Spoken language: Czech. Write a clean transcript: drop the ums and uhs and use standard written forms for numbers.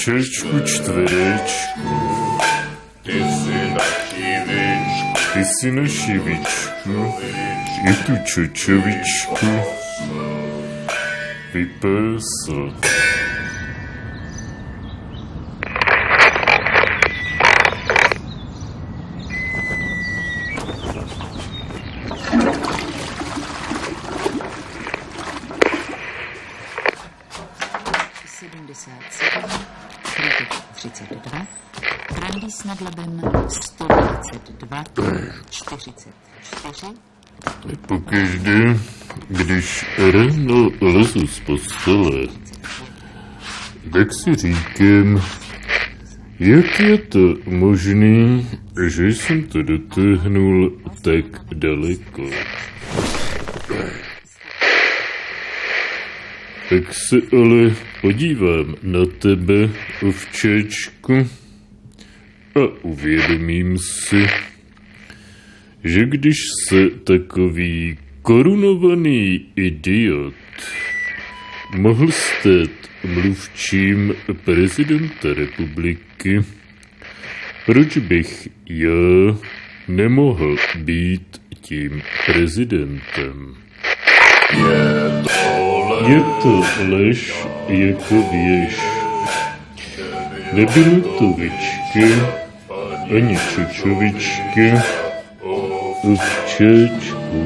Ovčečku čtverečku, ty si na šivičku, i tu čočovičku vypásl. Brandýs nad Labem 122, 44. Pokaždé, když ráno lezu z postele, tak si říkám, jak je to možný, že jsem to dotáhnul tak daleko. Tak se ale podívám na tebe, ovčečku, a uvědomím si, že když se takový korunovaný idiot mohl stát mluvčím prezidenta republiky, proč bych já nemohl být tím prezidentem? Je to lež jako věž. Nebylo to Vička, ani Čočovička, ovčečku.